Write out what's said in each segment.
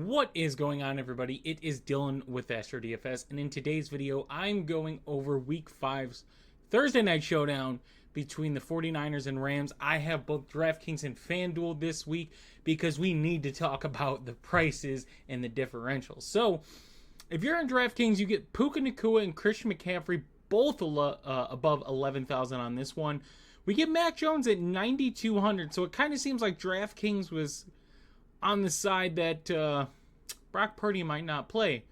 What is going on, everybody? It is Dylan with Astrodfs, and in today's video, I'm going over Week 5's Thursday Night Showdown between the 49ers and Rams. I have both DraftKings and Fanduel this week because we need to talk about the prices and the differentials. So, if you're on DraftKings, you get Puka Nacua and Christian McCaffrey both above 11,000 on this one. We get Mac Jones at 9,200, so it kind of seems like DraftKings was on the side that Brock Purdy might not play.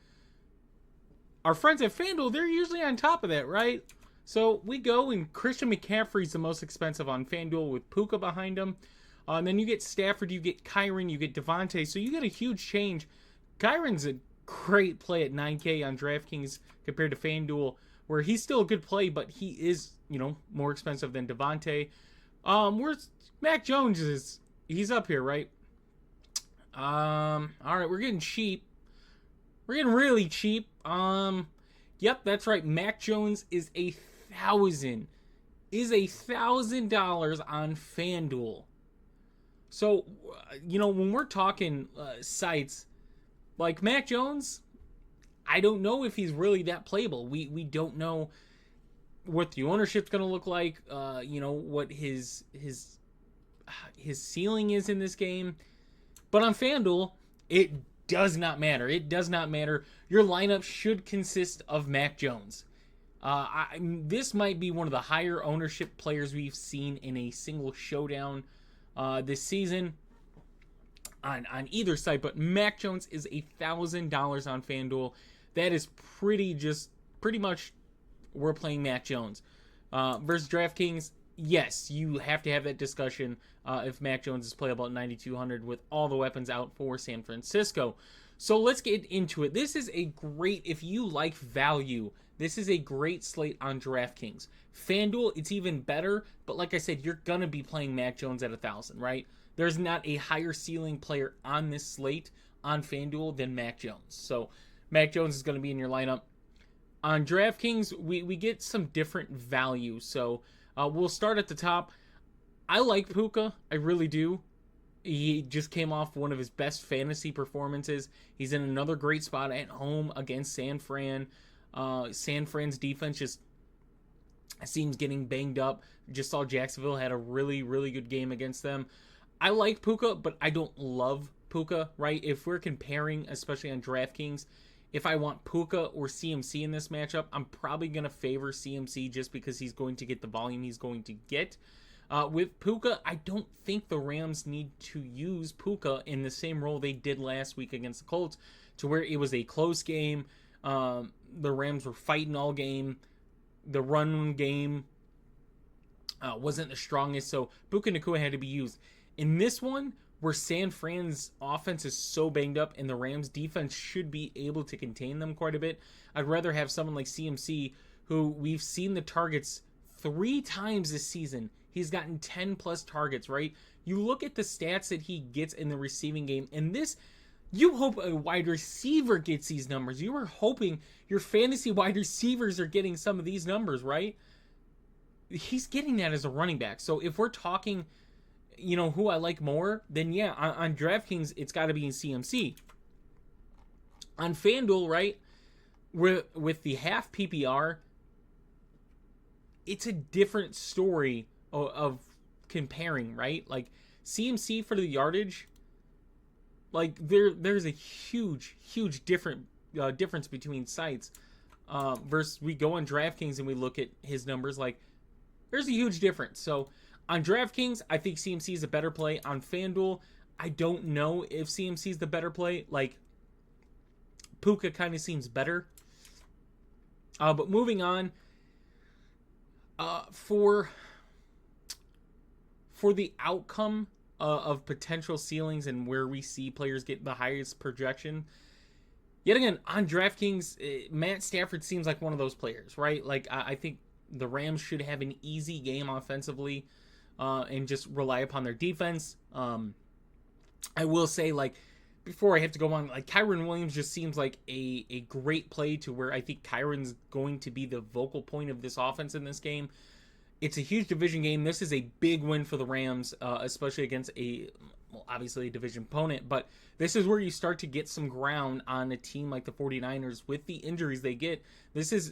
Our friends at FanDuel, they're usually on top of that, right? So we go, and Christian McCaffrey's the most expensive on FanDuel with Puka behind him. And then you get Stafford, you get Kyron, you get Devontae. So you get a huge change. Kyron's a great play at 9K on DraftKings compared to FanDuel, where he's still a good play, but he is, more expensive than Devontae. Where's Mac Jones is? He's up here, right? All right, we're getting cheap. We're getting really cheap. Yep, that's right. Mac Jones is $1,000 on FanDuel. So, when we're talking sites like Mac Jones, I don't know if he's really that playable. We don't know what the ownership's going to look like. What his ceiling is in this game. But on FanDuel, it does not matter. It does not matter. Your lineup should consist of Mac Jones. This might be one of the higher ownership players we've seen in a single showdown this season on either side. But Mac Jones is $1,000 on FanDuel. That is pretty much we're playing Mac Jones. Versus DraftKings, yes, you have to have that discussion if Mac Jones is playable at 9,200 with all the weapons out for San Francisco. So let's get into it. This is a great, if you like value, this is a great slate on DraftKings. FanDuel, it's even better, but like I said, you're going to be playing Mac Jones at 1,000, right? There's not a higher ceiling player on this slate on FanDuel than Mac Jones. So Mac Jones is going to be in your lineup. On DraftKings, we get some different value. So we'll start at the top. I like Puka. I really do. He just came off one of his best fantasy performances. He's in another great spot at home against San Fran. San Fran's defense just seems getting banged up. Just saw Jacksonville had a really, really good game against them. I like Puka, but I don't love Puka, right? If we're comparing, especially on DraftKings, if I want Puka or CMC in this matchup, I'm probably going to favor CMC just because he's going to get the volume he's going to get. With Puka, I don't think the Rams need to use Puka in the same role they did last week against the Colts, to where it was a close game. The Rams were fighting all game. The run game wasn't the strongest, so Puka Nacua had to be used. In this one, where San Fran's offense is so banged up and the Rams defense should be able to contain them quite a bit, I'd rather have someone like CMC, who we've seen the targets 3 times this season. He's gotten 10 plus targets, right? You look at the stats that he gets in the receiving game, and this, you hope a wide receiver gets these numbers. You are hoping your fantasy wide receivers are getting some of these numbers, right? He's getting that as a running back. So if we're talking, who I like more, then yeah, on DraftKings, it's got to be in CMC. On FanDuel, right, with the half PPR, it's a different story of comparing, right? Like, CMC for the yardage, like, there's a huge difference between sites versus we go on DraftKings and we look at his numbers, like, there's a huge difference. So on DraftKings, I think CMC is a better play. On FanDuel, I don't know if CMC is the better play. Like, Puka kind of seems better. But moving on, for the outcome of potential ceilings and where we see players get the highest projection, yet again, on DraftKings, Matt Stafford seems like one of those players, right? Like, I think the Rams should have an easy game offensively. And just rely upon their defense. I will say, like, before I have to go on, like, Kyron Williams just seems like a great play, to where I think Kyron's going to be the vocal point of this offense in this game. It's a huge division game. This is a big win for the Rams, especially against obviously a division opponent. But this is where you start to get some ground on a team like the 49ers with the injuries they get. This is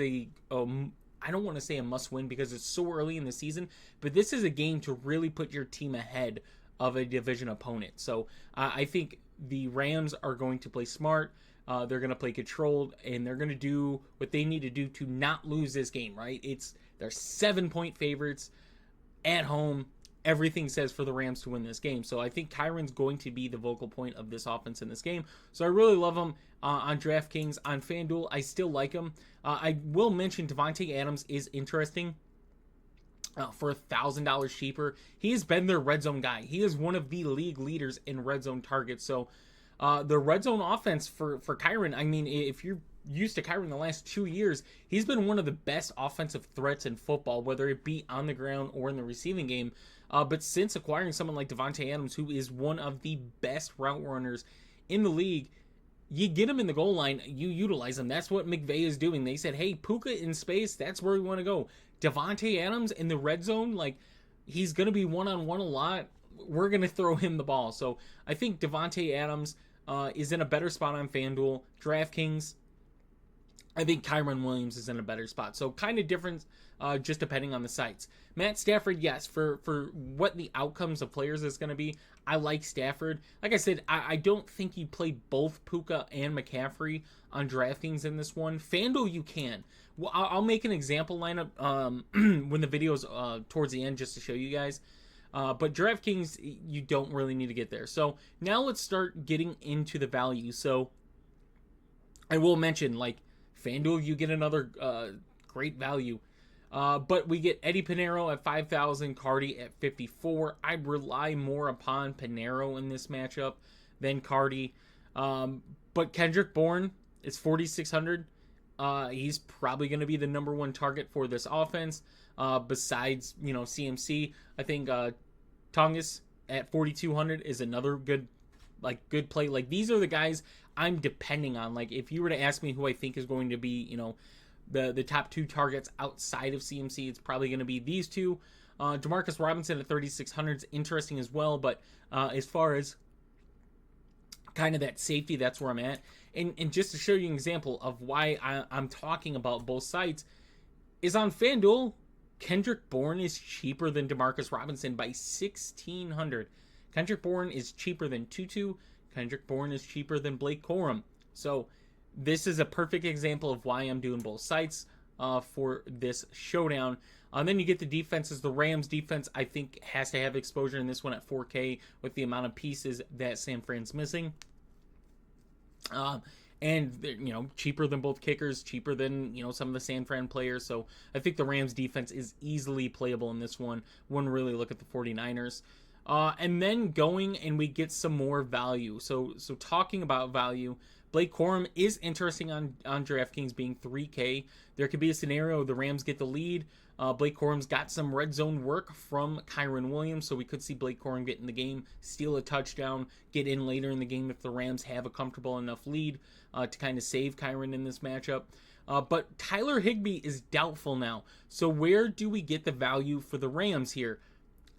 a I don't want to say a must win because it's so early in the season, but this is a game to really put your team ahead of a division opponent. So I think the Rams are going to play smart. They're going to play controlled, and they're going to do what they need to do to not lose this game, right? They're 7-point favorites at home. Everything says for the Rams to win this game. So I think Kyron's going to be the vocal point of this offense in this game. So I really love him on DraftKings. On FanDuel, I still like him. I will mention Davante Adams is interesting. For $1,000 cheaper. He has been their red zone guy. He is one of the league leaders in red zone targets. So the red zone offense for Kyron, I mean, if you're used to Kyron the last 2 years, he's been one of the best offensive threats in football, whether it be on the ground or in the receiving game. But since acquiring someone like Davante Adams, who is one of the best route runners in the league, you get him in the goal line, you utilize him. That's what McVay is doing. They said, hey, Puka in space, that's where we want to go. Davante Adams in the red zone, like, he's going to be one-on-one a lot. We're going to throw him the ball. So I think Davante Adams is in a better spot on FanDuel. DraftKings, I think Kyron Williams is in a better spot. So kind of different just depending on the sites. Matt Stafford, yes, for what the outcomes of players is going to be, I like Stafford. Like I said, I don't think you play both Puka and McCaffrey on DraftKings in this one. FanDuel, you can. Well, I'll make an example lineup when the video's towards the end just to show you guys. But DraftKings, you don't really need to get there. So now let's start getting into the value. So I will mention, like, FanDuel, you get another great value. But we get Eddie Pinheiro at 5,000, Cardi at 54. I rely more upon Pinheiro in this matchup than Cardi. But Kendrick Bourne is 4,600. He's probably going to be the number one target for this offense. Besides, CMC, I think Tongas at 4,200 is another good play. Like, these are the guys I'm depending on. Like, if you were to ask me who I think is going to be, the top two targets outside of CMC, it's probably going to be these two. Demarcus Robinson at 3,600 is interesting as well, but as far as kind of that safety, that's where I'm at. And just to show you an example of why I'm talking about both sites, is on FanDuel, Kendrick Bourne is cheaper than Demarcus Robinson by 1,600. Kendrick Bourne is cheaper than Tutu. Kendrick Bourne is cheaper than Blake Corum. So this is a perfect example of why I'm doing both sites for this showdown. And then you get the defenses. The Rams defense, I think, has to have exposure in this one at 4K with the amount of pieces that San Fran's missing. And cheaper than both kickers, cheaper than some of the San Fran players. So I think the Rams defense is easily playable in this one. Wouldn't really look at the 49ers. And then we get some more value. So talking about value, Blake Corum is interesting on DraftKings being 3K. There could be a scenario the Rams get the lead. Blake Corum's got some red zone work from Kyron Williams, so we could see Blake Corum get in the game, steal a touchdown, get in later in the game if the Rams have a comfortable enough lead to kind of save Kyron in this matchup. But Tyler Higbee is doubtful now. So where do we get the value for the Rams here?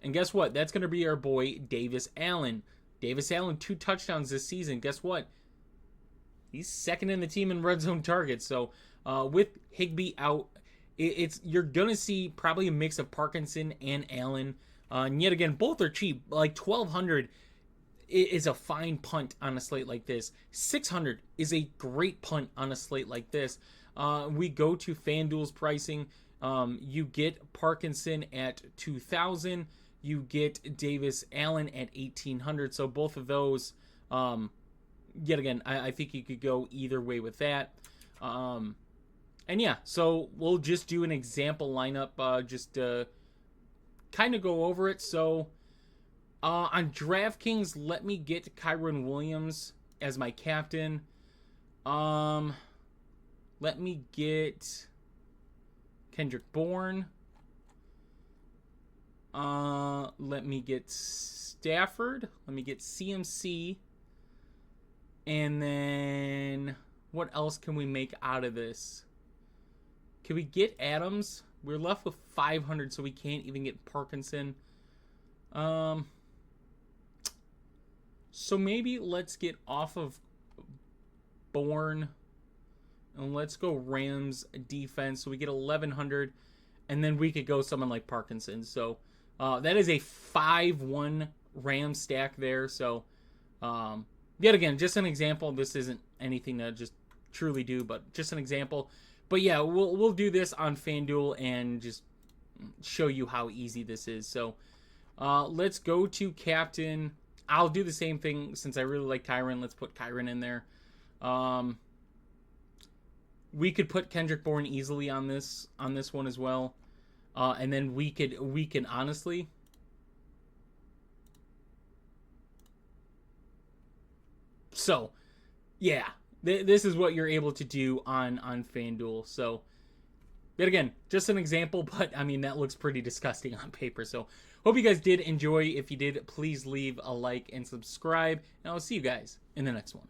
And guess what? That's going to be our boy Davis Allen. Davis Allen, 2 touchdowns this season. Guess what? He's second in the team in red zone targets. So with Higbee out, you're going to see probably a mix of Parkinson and Allen. And yet again, both are cheap. Like 1,200 is a fine punt on a slate like this. 600 is a great punt on a slate like this. We go to FanDuel's pricing. You get Parkinson at 2,000. You get Davis Allen at 1,800. So both of those, yet again, I think you could go either way with that. And yeah, so we'll just do an example lineup, just to kind of go over it. So on DraftKings, let me get Kyron Williams as my captain. Let me get Kendrick Bourne. Let me get Stafford. Let me get CMC. And then what else can we make out of this? Can we get Adams? we're left with 500, so we can't even get Parkinson. So maybe let's get off of Bourne and let's go Rams defense. So we get 1100, and then we could go someone like Parkinson. So that is a 5-1 Ram stack there. So yet again, just an example. This isn't anything to just truly do, but just an example. But yeah, we'll do this on Fanduel and just show you how easy this is. So let's go to captain. I'll do the same thing since I really like Kyron. Let's put Kyron in there. We could put Kendrick Bourne easily on this one as well, and then we can honestly. So, yeah, this is what you're able to do on FanDuel. So, yet again, just an example, but I mean that looks pretty disgusting on paper. So, hope you guys did enjoy. If you did, please leave a like and subscribe, and I'll see you guys in the next one.